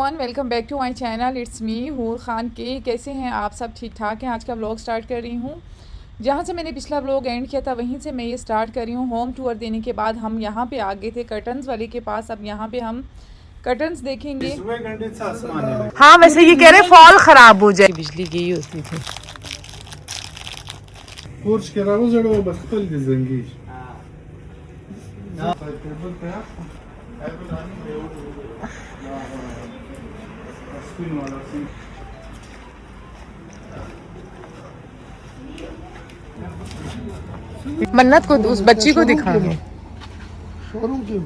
Everyone, welcome back to my channel. It's me Hoor Khan के। कैसे हैं आप सब? ठीक ठाक हैं। आज का व्लॉग स्टार्ट कर रही हूँ जहाँ से मैंने पिछला व्लॉग एंड किया था, वहीं से मैं ये स्टार्ट कर रही हूँ। होम टूर देने के बाद हम यहाँ पे आ गए थे कर्टन्स वाले के पास। अब यहाँ पे हम कर्टन्स देखेंगे। हाँ, वैसे ये कह रहे फॉल खराब हो जाए, बिजली गई होती थी। मन्नत को, उस बच्ची को दिखाएंगे। शोरूम क्यों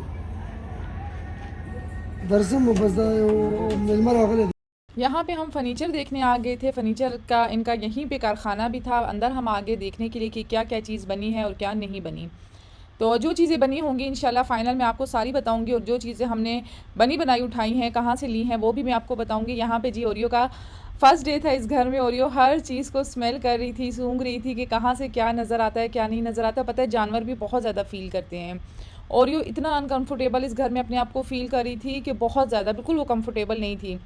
दरअसल यहाँ पे हम फर्नीचर देखने आ गए थे। फर्नीचर का इनका यहीं पे कारखाना भी था। अंदर हम आगे देखने के लिए कि क्या क्या चीज़ बनी है और क्या नहीं बनी। तो जो चीज़ें बनी होंगी इंशाल्लाह फाइनल में आपको सारी बताऊंगी, और जो चीज़ें हमने बनी बनाई उठाई हैं, कहाँ से ली हैं, वो भी मैं आपको बताऊंगी। यहाँ पे जी ओरियो का फर्स्ट डे था इस घर में। ओरियो हर चीज़ को स्मेल कर रही थी, सूंघ रही थी कि कहाँ से क्या नज़र आता है, क्या नहीं नज़र आता। पता है, जानवर भी बहुत ज़्यादा फील करते हैं। ओरियो इतना अनकंफर्टेबल इस घर में अपने आप को फ़ील कर रही थी कि बहुत ज़्यादा, बिल्कुल वो कंफर्टेबल नहीं थी।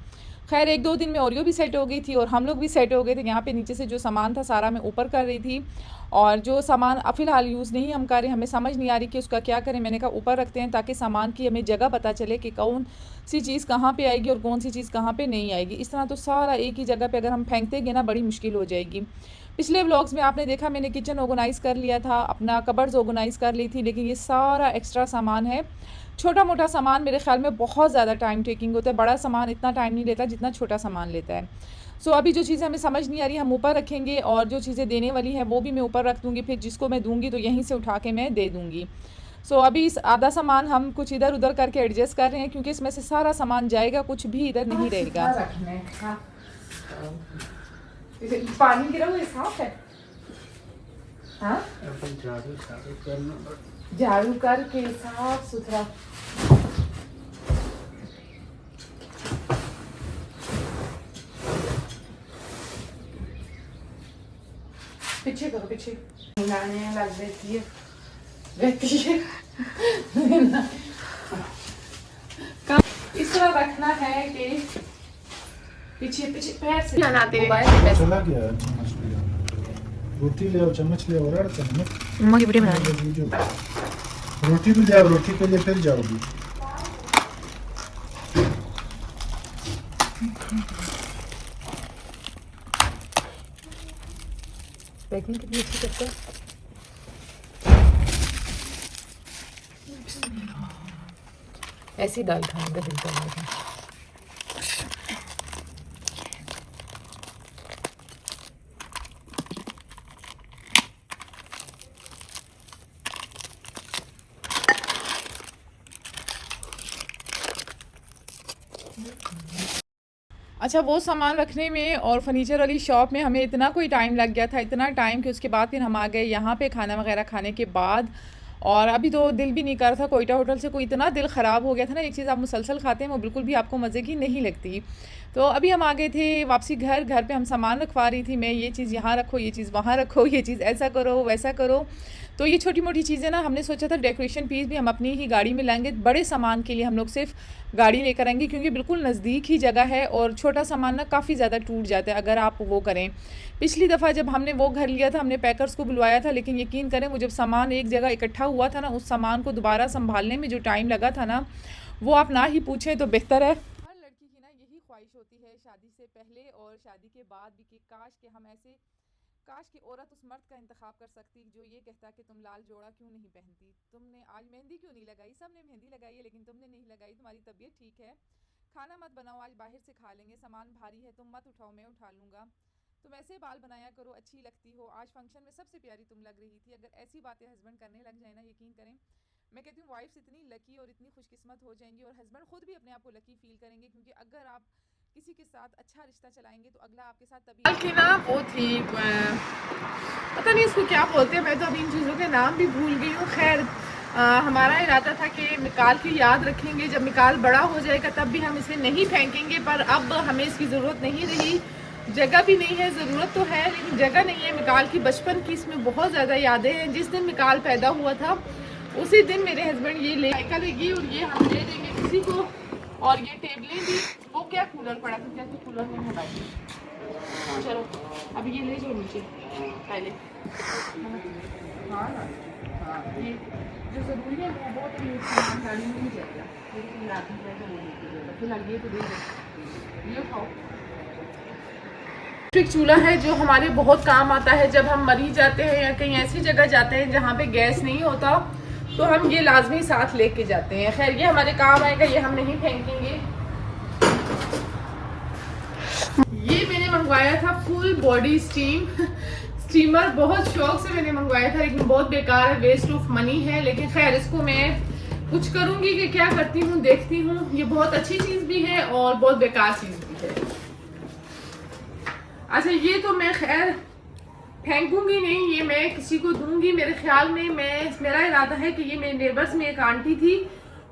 खैर, एक दो दिन में ओरियो भी सेट हो गई थी और हम लोग भी सेट हो गए थे। यहाँ पे नीचे से जो सामान था सारा मैं ऊपर कर रही थी, और जो सामान अब फ़िलहाल यूज़ नहीं हम कर रहे, हमें समझ नहीं आ रही कि उसका क्या करें। मैंने कहा ऊपर रखते हैं ताकि सामान की हमें जगह पता चले कि कौन सी चीज़ कहाँ पे आएगी और कौन सी चीज़ कहाँ पे नहीं आएगी। इस तरह तो सारा एक ही जगह पे अगर हम फेंकते गए ना, बड़ी मुश्किल हो जाएगी। पिछले व्लॉग्स में आपने देखा मैंने किचन ऑर्गेनाइज़ कर लिया था, अपना कबर्ड्स ऑर्गेनाइज़ कर ली थी, लेकिन ये सारा एक्स्ट्रा सामान है। छोटा मोटा सामान मेरे ख्याल में बहुत ज़्यादा टाइम टेकिंग होता है। बड़ा सामान इतना टाइम नहीं लेता जितना छोटा सामान लेता है। सो अभी जो चीज़ें हमें समझ नहीं आ रही हम ऊपर रखेंगे, और जो चीज़ें देने वाली हैं वो भी मैं ऊपर रख दूँगी। फिर जिसको मैं दूँगी तो यहीं से उठा के मैं दे दूँगी। सो अभी इस आधा सामान हम कुछ इधर उधर करके एडजस्ट कर रहे हैं, क्योंकि इसमें से सारा सामान जाएगा, कुछ भी इधर नहीं रहेगा। पानी गिरा हुआ साफ है। हाँ, झाड़ू करके साफ सुथरा। पीछे करो, पीछे हिलाने लग देती है इस तरह रखना है कि पीछे पीछे पैर से लगाते हैं। चला गया चम्मच ले आओ, रोटी ले आओ, चम्मच ले आओ, और चम्मच मम्मा की वीडियो बना रोटी भी ले आओ, रोटी के लिए फिर जाओगी। पैकिंग कितनी अच्छी करते हैं। ऐसी दाल खाने का दिल कर रहा है। अच्छा, वो सामान रखने में और फर्नीचर वाली शॉप में हमें इतना कोई टाइम लग गया था, इतना टाइम कि उसके बाद फिर हम आ गए यहाँ पे खाना वगैरह खाने के बाद। और अभी तो दिल भी नहीं कर रहा था। कोयटा होटल से कोई इतना दिल ख़राब हो गया था ना, एक चीज़ आप मुसलसल खाते हैं वो बिल्कुल भी आपको मज़े की नहीं लगती। तो अभी हम आ गए थे वापसी घर पे हम सामान रखवा रही थी मैं, ये चीज़ यहाँ रखो, ये चीज़ वहाँ रखो, ये चीज़ ऐसा करो वैसा करो। तो ये छोटी मोटी चीज़ें ना, हमने सोचा था डेकोरेशन पीस भी हम अपनी ही गाड़ी में लाएंगे। बड़े सामान के लिए हम लोग सिर्फ गाड़ी लेकर आएंगे, क्योंकि बिल्कुल नज़दीक ही जगह है, और छोटा सामान ना काफ़ी ज़्यादा टूट जाता है अगर आप वो करें। पिछली दफ़ा जब हमने वो घर लिया था, हमने पैकर्स को बुलवाया था, लेकिन यकीन करें वो जब सामान एक जगह इकट्ठा हुआ था ना, उस सामान को दोबारा संभालने में जो टाइम लगा था ना, वो आप ना ही पूछें तो बेहतर है। हर लड़की की ना यही ख्वाहिश होती है शादी से पहले और शादी के बाद भी, कि काश कि औरत उस मर्द का इंतखाब कर सकती जो ये कहता कि तुम लाल जोड़ा क्यों नहीं पहनती, तुमने आज मेहंदी क्यों नहीं लगाई, सबने मेहंदी लगाई है लेकिन तुमने नहीं लगाई, तुम्हारी तबीयत ठीक है, खाना मत बनाओ, आज बाहर से खा लेंगे, सामान भारी है, तुम मत उठाओ, मैं उठा लूँगा, तुम ऐसे बाल बनाया करो, अच्छी लगती हो, आज फंक्शन में सबसे प्यारी तुम लग रही थी। अगर ऐसी बातें हस्बैंड करने लग जाए ना, यकीन करें मैं कहती हूँ वाइफ्स इतनी लकी और इतनी खुशकिस्मत हो जाएंगी, और हस्बैंड खुद भी अपने आप को लकी फील करेंगे, क्योंकि अगर आप किसी के साथ अच्छा रिश्ता चलाएंगे तो अगला आपके साथ तभी की ना वो थी, पता नहीं इसको क्या बोलते हैं, मैं तो अभी इन चीज़ों के नाम भी भूल गई हूँ। खैर, हमारा इरादा था कि मिकाल की याद रखेंगे, जब मिकाल बड़ा हो जाएगा तब भी हम इसे नहीं फेंकेंगे, पर अब हमें इसकी ज़रूरत नहीं रही, जगह भी नहीं है। ज़रूरत तो है लेकिन जगह नहीं है। मिकाल की बचपन की इसमें बहुत ज़्यादा यादें हैं। जिस दिन मिकाल पैदा हुआ था उसी दिन मेरे हस्बैंड ये ले साइकिल लेगी, और ये हम दे देंगे किसी को और ये टेबलें भी, वो क्या कूलर पड़ा था, क्या कूलर में हटाई। चलो अब ये ले जाओ नीचे पहले। हाँ ना, हाँ ये जो ज़रूरी है वो बहुत सामान गाड़ी में नहीं जाएगा, लेकिन रात में जाएगा वो लेके जाएगा। फिलहाल ये तो दे दो, ये खाओ। इलेक्ट्रिक चूल्हा है जो हमारे बहुत काम आता है जब हम मरीज जाते हैं या कहीं ऐसी जगह जाते हैं जहाँ पे गैस नहीं होता, तो हम ये लाजमी साथ लेके जाते हैं। खैर ये हमारे काम आएगा, ये हम नहीं फेंकेंगे। ये मैंने मंगवाया था फुल बॉडी स्टीमर, बहुत शौक से मैंने मंगवाया था, लेकिन बहुत बेकार है, वेस्ट ऑफ मनी है। लेकिन खैर इसको मैं कुछ करूँगी कि क्या करती हूँ, देखती हूँ। ये बहुत अच्छी चीज़ भी है और बहुत बेकार चीज़ भी है। अच्छा ये तो मैं खैर फेंकूंगी नहीं, ये मैं किसी को दूंगी। मेरे ख्याल में मेरा इरादा है कि ये मेरे नेबर्स में एक आंटी थी,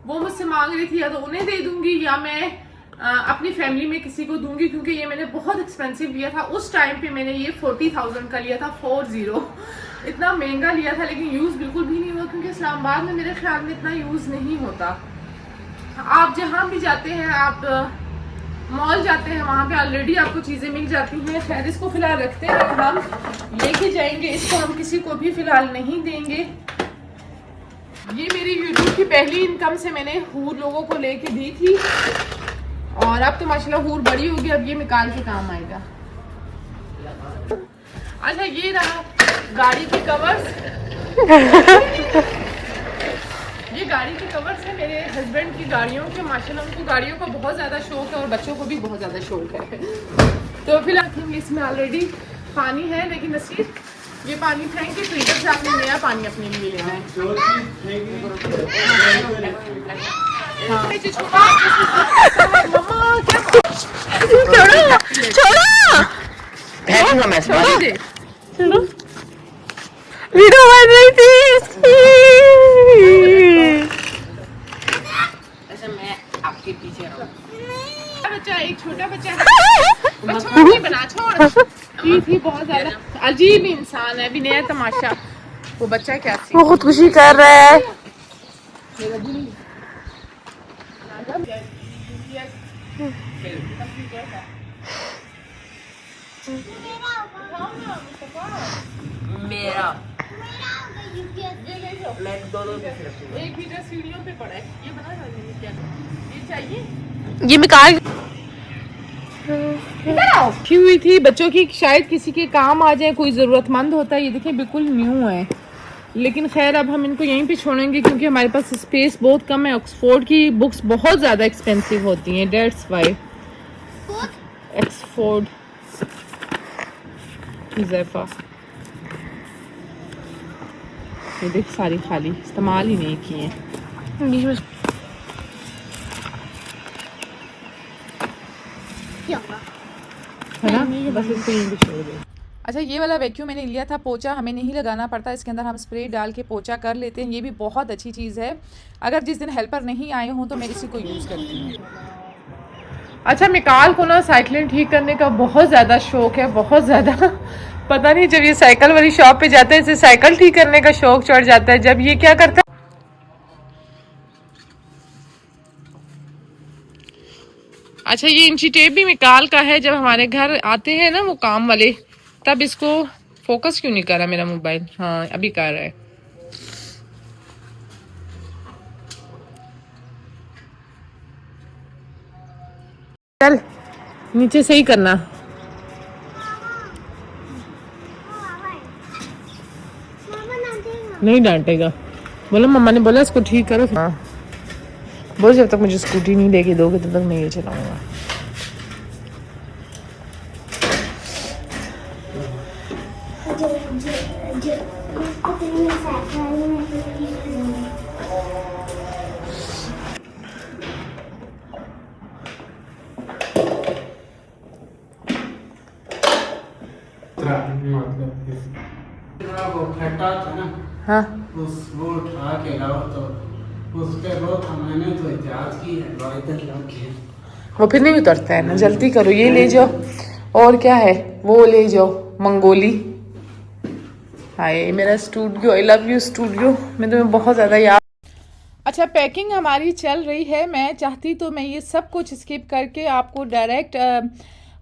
वो मुझसे मांग रही थी, या तो उन्हें दे दूंगी या मैं अपनी फैमिली में किसी को दूंगी, क्योंकि ये मैंने बहुत एक्सपेंसिव लिया था। उस टाइम पे मैंने ये 40,000 का लिया था, 40 इतना महंगा लिया था, लेकिन यूज़ बिल्कुल भी नहीं हुआ, क्योंकि इस्लामाबाद में मेरे ख्याल में इतना यूज़ नहीं होता। आप जहाँ भी जाते हैं, आप मॉल जाते हैं, वहाँ पे ऑलरेडी आपको चीज़ें मिल जाती हैं। खैर इसको फिलहाल रखते हैं, हम लेके जाएंगे, इसको हम किसी को भी फिलहाल नहीं देंगे। ये मेरी यूट्यूब की पहली इनकम से मैंने हूर लोगों को लेके दी थी, और अब तो माशाल्लाह हूर बड़ी होगी, अब ये निकाल के काम आएगा। अच्छा ये रहा गाड़ी के कवर्स। ये गाड़ी के कवर्स है मेरे हस्बैंड की गाड़ियों के। माशाल्लाह उनको गाड़ियों का बहुत ज़्यादा शौक है और बच्चों को भी बहुत ज़्यादा शौक है। तो फिलहाल इसमें ऑलरेडी पानी है, लेकिन नसीर ये पानी फेंक के फिल्टर से आपने नया पानी अपने लिए लेना है। हाँ। मम्मा क्या छोड़ो वीडियो बन रही थी इसकी। मैं आपके पीछे बच्चा, एक छोटा बच्चा नहीं बना, छोड़ थी बहुत ज्यादा अजीब इंसान है, भी नया तमाशा। वो बच्चा क्या वो खुदकुशी कर रहा है। मेरा एक मीटर सीढ़ियों पे पड़ा है, ये बना क्या ये चाहिए। ये निकाल की हुई थी बच्चों की, शायद किसी के काम आ जाए, कोई ज़रूरतमंद होता है। ये देखिए बिल्कुल न्यू है, लेकिन खैर अब हम इनको यहीं पे छोड़ेंगे, क्योंकि हमारे पास स्पेस बहुत कम है। ऑक्सफोर्ड की बुक्स बहुत ज़्यादा एक्सपेंसिव होती हैं, डेट्स वाई। ऑक्सफोर्ड ज़ैफ़ा, ये देख सारी खाली, इस्तेमाल ही नहीं किए हैं। है ना, बस इसको यहीं पे छोड़ दो। अच्छा ये वाला वैक्यूम मैंने लिया था, पोछा हमें नहीं लगाना पड़ता, इसके अंदर हम स्प्रे डाल के पोछा कर लेते हैं। ये भी बहुत अच्छी चीज़ है। अगर जिस दिन हेल्पर नहीं आए हों तो मैं इसी को यूज़ करती हूँ। अच्छा मिकाल को ना साइकिलें ठीक करने का बहुत ज़्यादा शौक है, बहुत ज़्यादा। पता नहीं जब ये साइकिल वाली शॉप पे जाते हैं इसे साइकिल ठीक करने का शौक चढ़ जाता है। जब ये क्या करता है, अच्छा ये इंची टेप भी मिकाल का है। जब हमारे घर आते हैं ना वो काम वाले, तब इसको फोकस क्यों नहीं कर रहा मेरा मोबाइल, हाँ अभी कर रहा है। चल नीचे सही करना। नहीं डांटेगा, बोलो मम्मा ने बोला इसको ठीक करो। हाँ बोल, जब तक मुझे स्कूटी नहीं लेके दोगे तब तक मैं ये चलाऊंगा। वो खट्टा था ना, हाँ वो उठा के लाओ, तो उस पे वो था, मैंने तो इजाज़ की है, वो इधर लग गया। वो फिर नहीं उतरता है ना, जल्दी करो ये ले जाओ। और क्या है वो ले जाओ, मंगोली। हाय मेरा studio, I love you studio, मैं तुम्हें बहुत ज़्यादा याद। अच्छा अच्छा, पैकिंग हमारी चल रही है। मैं चाहती तो मैं ये सब कुछ स्किप करके आपको डायरेक्ट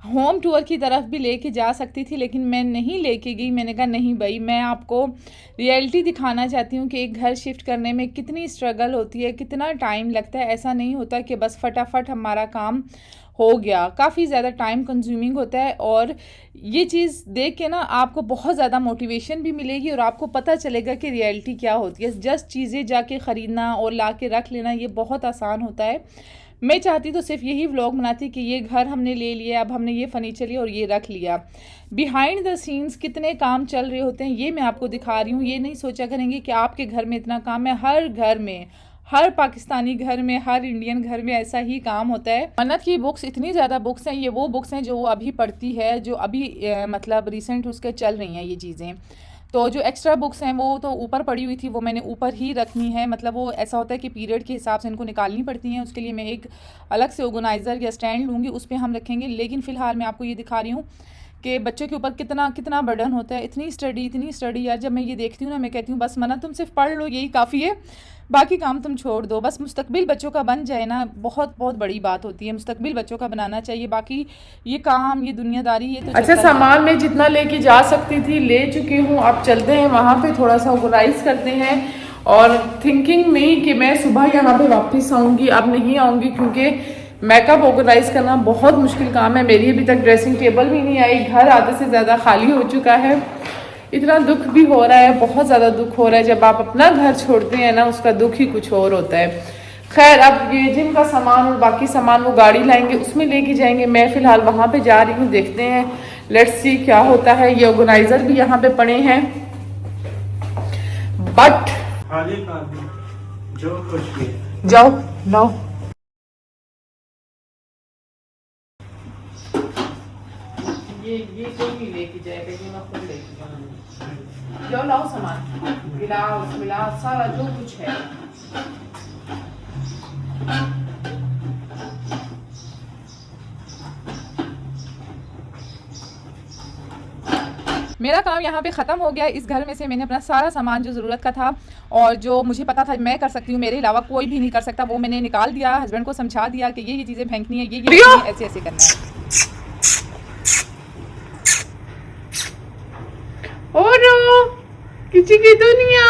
होम टूर की तरफ भी लेके जा सकती थी, लेकिन मैं नहीं लेके गई। मैंने कहा नहीं भाई, मैं आपको रियलिटी दिखाना चाहती हूँ कि एक घर शिफ्ट करने में कितनी स्ट्रगल होती है, कितना टाइम लगता है। ऐसा नहीं होता कि बस फटाफट हमारा काम हो गया, काफ़ी ज़्यादा टाइम कंज्यूमिंग होता है। और ये चीज़ देख के ना आपको बहुत ज़्यादा मोटिवेशन भी मिलेगी और आपको पता चलेगा कि रियलिटी क्या होती है। जस्ट चीज़ें जाके ख़रीदना और ला के रख लेना ये बहुत आसान होता है। मैं चाहती तो सिर्फ यही व्लॉग बनाती कि ये घर हमने ले लिया, अब हमने ये फर्नीचर लिया और ये रख लिया। बिहाइंड द सीन्स कितने काम चल रहे होते हैं ये मैं आपको दिखा रही हूँ। ये नहीं सोचा करेंगे कि आपके घर में इतना काम है। हर घर में, हर पाकिस्तानी घर में, हर इंडियन घर में ऐसा ही काम होता है। मन्नत की बुक्स, इतनी ज़्यादा बुक्स हैं। ये वो बुक्स हैं जो वो अभी पढ़ती है, जो अभी मतलब रिसेंट उसके चल रही हैं ये चीज़ें। तो जो एक्स्ट्रा बुक्स हैं वो तो ऊपर पड़ी हुई थी, वो मैंने ऊपर ही रखनी है। मतलब वो ऐसा होता है कि पीरियड के हिसाब से इनको निकालनी पड़ती हैं। उसके लिए मैं एक अलग से ऑर्गेनाइज़र या स्टैंड लूँगी, उस पर हम रखेंगे। लेकिन फ़िलहाल मैं आपको ये दिखा रही हूँ कि बच्चों के ऊपर कितना कितना बर्डन होता है। इतनी स्टडी यार, जब मैं ये देखती हूँ ना मैं कहती हूँ बस मन्नत तुम सिर्फ पढ़ लो, यही काफ़ी है, बाकी काम तुम छोड़ दो। बस मुस्तकबिल बच्चों का बन जाए ना, बहुत बहुत बड़ी बात होती है। मुस्तकबिल बच्चों का बनाना चाहिए, बाकी ये काम, ये दुनियादारी, ये तो अच्छा, सामान मैं जितना लेके जा सकती थी ले चुकी हूँ। अब चलते हैं वहाँ पे, थोड़ा सा ऑर्गेनाइज करते हैं। और थिंकिंग में कि मैं सुबह यहाँ पे वापस आऊँगी, अब नहीं आऊँगी क्योंकि मेकअप ऑर्गेनाइज करना बहुत मुश्किल काम है। मेरी अभी तक ड्रेसिंग टेबल भी नहीं आई, घर आधे से ज़्यादा खाली हो चुका है। इतना दुख भी हो रहा है, बहुत ज़्यादा दुख हो रहा है। जब आप अपना घर छोड़ते हैं ना, उसका दुख ही कुछ और होता है। खैर, अब ये जिम का सामान और बाकी सामान वो गाड़ी लाएंगे, उसमें लेके जाएंगे। मैं फ़िलहाल वहाँ पे जा रही हूँ, देखते हैं, लेट्स सी क्या होता है। ये ऑर्गेनाइज़र भी यहाँ पे पड़े हैं, बट जो कुछ भी जाओ लाओ। ये कोई नहीं लेके जाएगा, ये मैं खुद लेके जाऊंगी। जाओ लाओ सामान, गिलास सारा जो कुछ है। मेरा काम यहाँ पे ख़त्म हो गया। इस घर में से मैंने अपना सारा सामान जो ज़रूरत का था और जो मुझे पता था मैं कर सकती हूँ, मेरे अलावा कोई भी नहीं कर सकता, वो मैंने निकाल दिया। हस्बैंड को समझा दिया कि ये चीज़ें फेंकनी है, ये ऐसे ऐसे करना है। और किसी की दुनिया,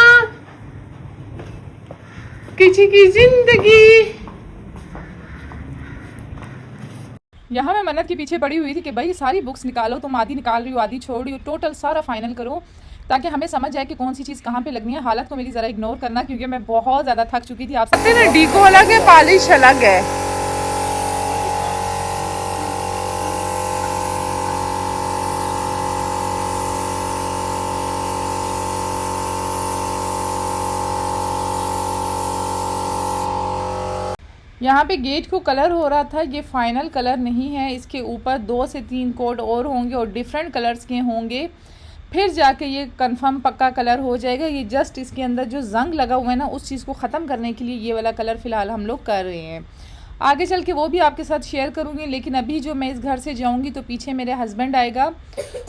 किसी की जिंदगी। यहाँ मैं मन्नत के पीछे पड़ी हुई थी कि भाई सारी बुक्स निकालो, तुम आधी निकाल रही हो, आधी छोड़ रही हो, टोटल सारा फाइनल करो ताकि हमें समझ जाए कि कौन सी चीज़ कहाँ पे लगनी है। हालत को मेरी ज़रा इग्नोर करना क्योंकि मैं बहुत ज़्यादा थक चुकी थी। आप सबसे डीको अलग है, पॉलिश अलग है। यहाँ पे गेट को कलर हो रहा था, ये फाइनल कलर नहीं है। इसके ऊपर 2 से 3 कोड और होंगे और डिफरेंट कलर्स के होंगे, फिर जाके ये कंफर्म पक्का कलर हो जाएगा। ये जस्ट इसके अंदर जो जंग लगा हुआ है ना, उस चीज़ को ख़त्म करने के लिए ये वाला कलर फ़िलहाल हम लोग कर रहे हैं। आगे चल के वो भी आपके साथ शेयर करूँगी। लेकिन अभी जो मैं इस घर से जाऊँगी तो पीछे मेरे हस्बैंड आएगा,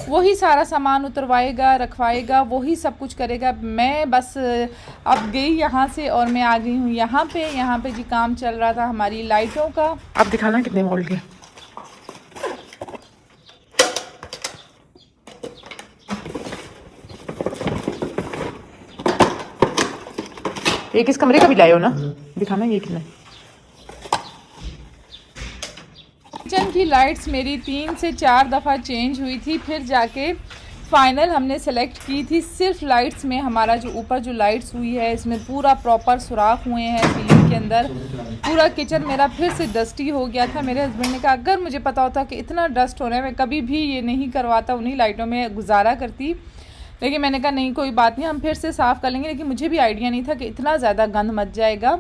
वही सारा सामान उतरवाएगा, रखवाएगा, वही सब कुछ करेगा। मैं बस अब गई यहाँ से और मैं आ गई हूँ यहाँ पे जी काम चल रहा था हमारी लाइटों का। आप दिखाना कितने वोल्ट के। एक इस कमरे का भी लाए हो ना, दिखाना ये कितना। किचन की लाइट्स मेरी 3 से 4 दफ़ा चेंज हुई थी, फिर जाके फाइनल हमने सेलेक्ट की थी। सिर्फ लाइट्स में हमारा जो ऊपर जो लाइट्स हुई है, इसमें पूरा प्रॉपर सुराख हुए हैं सीलिंग के अंदर। पूरा किचन मेरा फिर से डस्टी हो गया था। मेरे हस्बैंड ने कहा अगर मुझे पता होता कि इतना डस्ट हो रहा है, मैं कभी भी ये नहीं करवाता, उन्हीं लाइटों में गुजारा करती। लेकिन मैंने कहा नहीं, कोई बात नहीं, हम फिर से साफ़ कर लेंगे। लेकिन मुझे भी आइडिया नहीं था कि इतना ज़्यादा गंद मच जाएगा।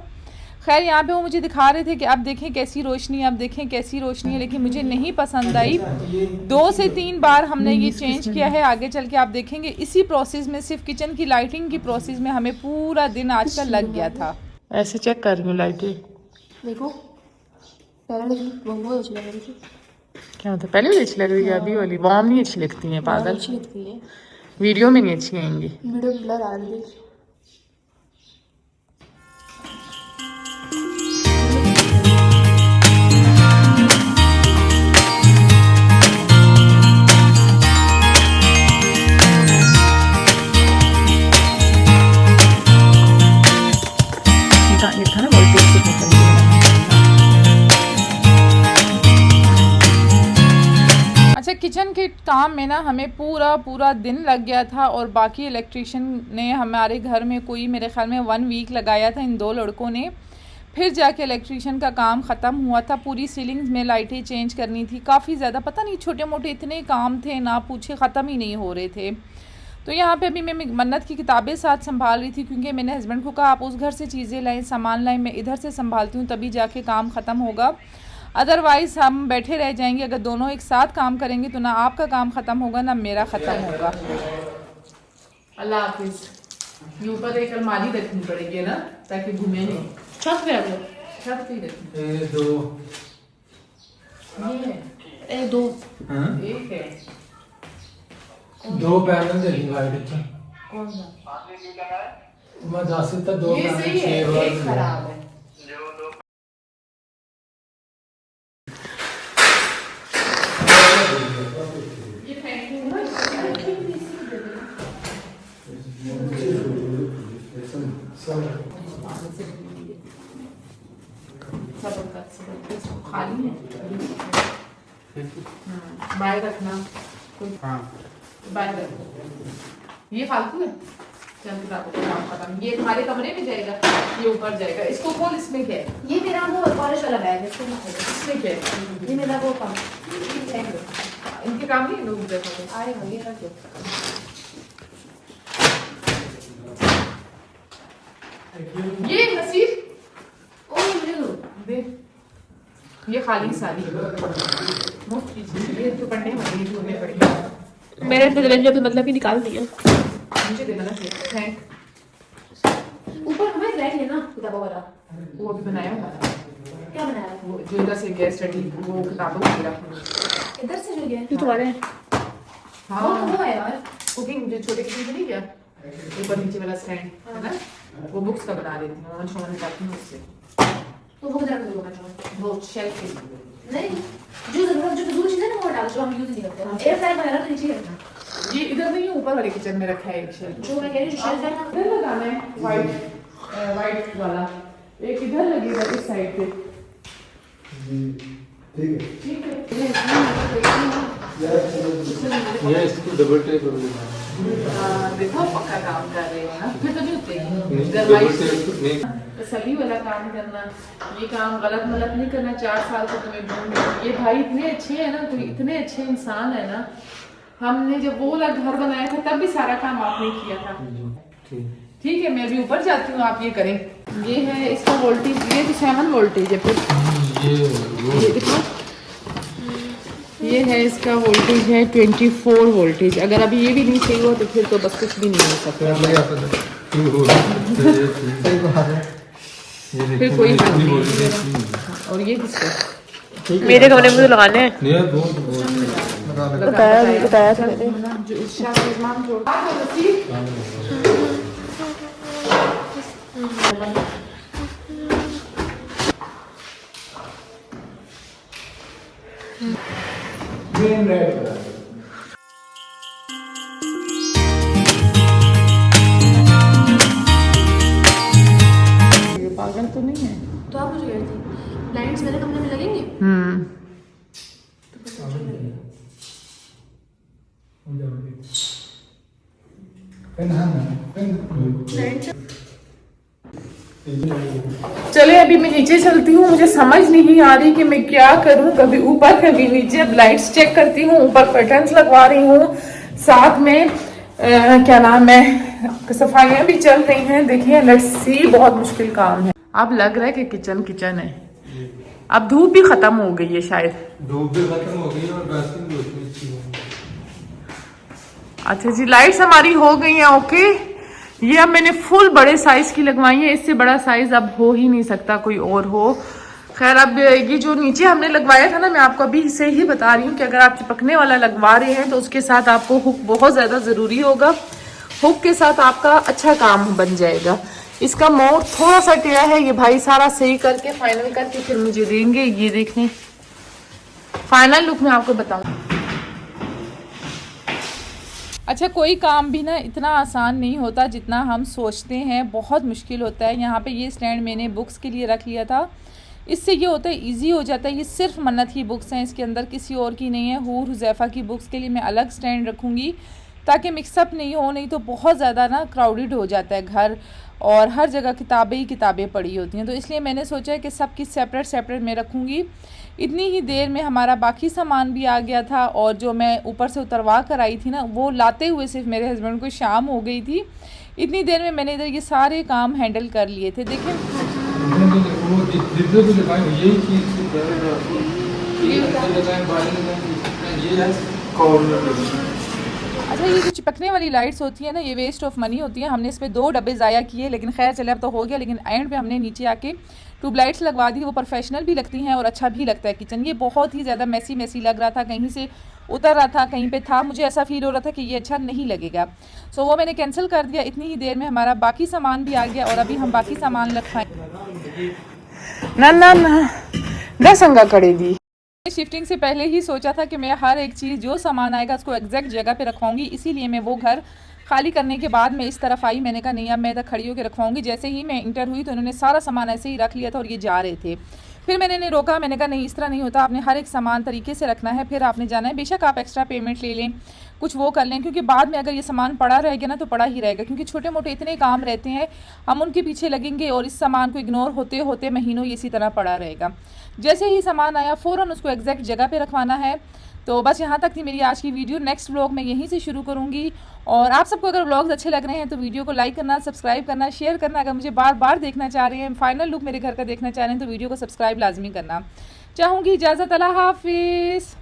खैर, यहाँ पे वो मुझे दिखा रहे थे कि अब देखें कैसी रोशनी, अब देखें कैसी रोशनी है, लेकिन मुझे नहीं पसंद आई। 2 से 3 बार हमने ये चेंज किया है। आगे चल के आप देखेंगे इसी प्रोसेस में, सिर्फ किचन की लाइटिंग की प्रोसेस में हमें पूरा दिन आज का लग गया था। ऐसे चेक कर रही हूँ लाइटें, देखो पहले बहुत अच्छी लग रही थी। क्या होता है, पहले भी अच्छी लग रही है, अभी वाली वार्म नहीं अच्छी लगती है, पागल। अच्छी लगती है, वीडियो में नहीं अच्छी आएंगी। वीडियो ब्लर आ रही है। काम में ना हमें पूरा दिन लग गया था और बाकी इलेक्ट्रिशियन ने हमारे घर में कोई मेरे ख्याल में 1 वीक लगाया था इन 2 लड़कों ने। फिर जाके इलेक्ट्रिशियन का काम ख़त्म हुआ था। पूरी सीलिंग्स में लाइटें चेंज करनी थी, काफ़ी ज़्यादा पता नहीं छोटे मोटे इतने काम थे ना पूछे, ख़त्म ही नहीं हो रहे थे। तो यहाँ पे अभी मैं मन्नत की किताबें साथ संभाल रही थी क्योंकि मैंने हस्बैंड को कहा आप उस घर से चीज़ें लाएं, सामान लाएं, मैं इधर से संभालती हूँ तभी जाके काम ख़त्म होगा, अदरवाइज़ हम बैठे रह जाएंगे। अगर दोनों एक साथ काम करेंगे तो ना आपका काम ख़त्म होगा ना मेरा ख़त्म होगा। अल्लाह हाफिज। ये ऊपर एक अलमारी रखनी पड़ेगी ना ताकि घूमे नहीं। छत पे है वो। छत पे ही रखनी। ये दो ये है। ए दो। हाँ? एक है। 2 पैनल देखी लाइट अच्छा कौन सा? मैं दस था 2 ये पैनल सही है, 6 एक खराब है। ये फेंकूं ना, खाली है। बाय रखना। हाँ बाय रखना। ये फालतू है। चल किताबों का काम खत्म। ये तुम्हारे कमरे में जाएगा, ये ऊपर जाएगा। इसको खोल, इसमें क्या है? ये मेरा वो कॉलेज वाला बैग है, इसको मत खोलो। इसमें क्या है? ये मेरा वो काम। इनके काम नहीं लोग देखो। आएगा ये रख दो। ये नसीब ओ ये मुझे दो। दे। ये खाली सारी मुफ्त की चीज़। ये तो पढ़ने वाली है, ढूंढने पड़ेगी। मेरे से जो मतलब ही निकाल दिया। मुझे देना ना थैंक। ऊपर हमें रैक है ना किताबों वाला। वो भी बनाया हुआ था। क्या बनाया है? वो जो इधर से गया स्टडी वो किताबों की रखनी। इधर से जो गया ये तुम्हारे हैं। हाँ वो है यार। कुकिंग जो छोटे किचन नहीं गया ऊपर नीचे वाला स्टैंड है ना, वो बुक्स का बना देती हूँ और शोन निकालती हूँ उससे। तो वो किधर रखोगे मैं? वो शेल्फ पे। नहीं जो जरूरत जो फिजूल चीज़ है ना वो डाल जो हम यूज नहीं करते। एयर फ्रायर वगैरह तो नीचे रखना। ये इधर नहीं, ऊपर वाले किचन में रखा है एक शेल्फ। जो मैं कह रही हूँ जो शेल्फ है ना इधर लगाना है वाइट वाला, एक इधर लगेगा इस साइड पे। ठीक है। ये इसको डबल टेप कर देना। देखो पक्का काम कर रहे हो ना, फिर तो नहीं नहीं, उतरेगी। डबल टेप नहीं। तसल्ली वाला काम करना, ये काम गलत मलत नहीं करना। 4 साल से तुम्हें ढूंढ, ये भाई इतने अच्छे हैं ना, कोई इतने अच्छे इंसान है ना। हमने जब वो वाला घर बनाया था तब भी सारा काम आपने किया था। ठीक है, मैं अभी ऊपर जाती हूँ, आप ये करें। ये है इसका वोल्टेज, ये तो 7 वोल्टेज है। फिर ये देखो, ये है इसका वोल्टेज है 24 वोल्टेज। अगर अभी ये भी नहीं सही हो तो फिर तो बस कुछ भी नहीं हो सकता। फिर कोई हल नहीं। और ये किसका? मेरे कमरे में तो लगाने हैं। बताया था मैंने। जो शाम छोड़ ग्रीन रेड पागल तो नहीं है। तो आप मुझे कह रही थी लाइट्स मेरे कमरे में लगेंगे? चले अभी मैं नीचे चलती हूँ, मुझे समझ नहीं आ रही कि मैं क्या करूँ, कभी ऊपर कभी नीचे। अब लाइट्स चेक करती हूँ, ऊपर कर्टन्स लगवा रही हूँ, साथ में क्या नाम है सफाइयाँ भी चल रही हैं। देखिए लेट्स सी, बहुत मुश्किल काम है। अब लग रहा है कि किचन है। अब धूप भी खत्म हो गई है शायद। धूप भी खत्म हो गई और वैसे भी रोशनी अच्छी हो गई। अच्छा जी, लाइट्स हमारी हो गई हैं ओके। ये अब मैंने फुल बड़े साइज की लगवाई है, इससे बड़ा साइज अब हो ही नहीं सकता कोई और हो। खैर अब ये जो नीचे हमने लगवाया था ना, मैं आपको अभी से ही बता रही हूँ कि अगर आप चिपकने वाला लगवा रहे हैं तो उसके साथ आपको हुक बहुत ज़्यादा ज़रूरी होगा। हुक के साथ आपका अच्छा काम बन जाएगा। इसका मोड़ थोड़ा सा टेढ़ा है, ये भाई सारा सही करके फाइनल करके फिर मुझे देंगे। ये देखने फाइनल लुक में आपको बताऊँ। अच्छा, कोई काम भी ना इतना आसान नहीं होता जितना हम सोचते हैं, बहुत मुश्किल होता है। यहाँ पे ये स्टैंड मैंने बुक्स के लिए रख लिया था इससे ये होता है ईजी हो जाता है। ये सिर्फ मन्नत की बुक्स हैं, इसके अंदर किसी और की नहीं है। हूर हुज़ैफ़ा की बुक्स के लिए मैं अलग स्टैंड रखूँगी ताकि मिक्सअप नहीं हो, नहीं तो बहुत ज़्यादा ना क्राउडेड हो जाता है घर और हर जगह किताबें ही किताबें पड़ी होती हैं। तो इसलिए मैंने सोचा है कि सब की सेपरेट सेपरेट मैं रखूँगी। इतनी ही देर में हमारा बाकी सामान भी आ गया था और जो मैं ऊपर से उतरवा कर आई थी ना, वो लाते हुए सिर्फ मेरे हस्बैंड को शाम हो गई थी। इतनी देर में मैंने इधर ये सारे काम हैंडल कर लिए थे। देखें अच्छा, ये जो चिपकने वाली लाइट्स होती है ना, ये वेस्ट ऑफ मनी होती है। हमने इस पर 2 डब्बे ज़ाया किए, लेकिन खैर चले अब तो हो गया। लेकिन एंड पे हमने नीचे आके ट्यूबलाइट्स लगवा दी, वो प्रोफेशनल भी लगती हैं और अच्छा भी लगता है किचन। ये बहुत ही ज़्यादा मैसी लग रहा था, कहीं से उतर रहा था, कहीं पे था, मुझे ऐसा फील हो रहा था कि ये अच्छा नहीं लगेगा। सो वो मैंने कैंसिल कर दिया। इतनी ही देर में हमारा बाकी सामान भी आ गया और अभी हम बाकी सामान रखाएँ ना संगा करेगी। शिफ्टिंग से पहले ही सोचा था कि मैं हर एक चीज़ जो सामान आएगा उसको एग्जैक्ट जगह पे रखवाऊंगी। इसीलिए मैं वो घर खाली करने के बाद मैं इस तरफ आई। मैंने कहा नहीं, अब मैं इधर खड़ी होकर रखवाऊंगी। जैसे ही मैं इंटर हुई तो उन्होंने सारा सामान ऐसे ही रख लिया था और ये जा रहे थे। फिर मैंने इन्हें रोका, मैंने कहा नहीं, इस तरह नहीं होता, आपने हर एक सामान तरीके से रखना है, फिर आपने जाना है। बेशक आप एक्स्ट्रा पेमेंट ले लें, कुछ वो कर लें, क्योंकि बाद में अगर ये सामान पड़ा रहेगा ना तो पड़ा ही रहेगा, क्योंकि छोटे मोटे इतने काम रहते हैं, हम उनके पीछे लगेंगे और इस सामान को इग्नोर होते होते महीनों ये इसी तरह पड़ा रहेगा। जैसे ही सामान आया फ़ौरन उसको एग्जैक्ट जगह पे रखवाना है। तो बस यहाँ तक थी मेरी आज की वीडियो। नेक्स्ट व्लॉग मैं यहीं से शुरू करूँगी। और आप सबको अगर व्लॉग्स अच्छे लग रहे हैं तो वीडियो को लाइक करना, सब्सक्राइब करना, शेयर करना। अगर मुझे बार बार देखना चाह रहे हैं, फाइनल लुक मेरे घर का देखना चाह रहे हैं, तो वीडियो को सब्सक्राइब लाजमी करना। चाहूँगी इजाज़त। अल्लाह हाफिज़।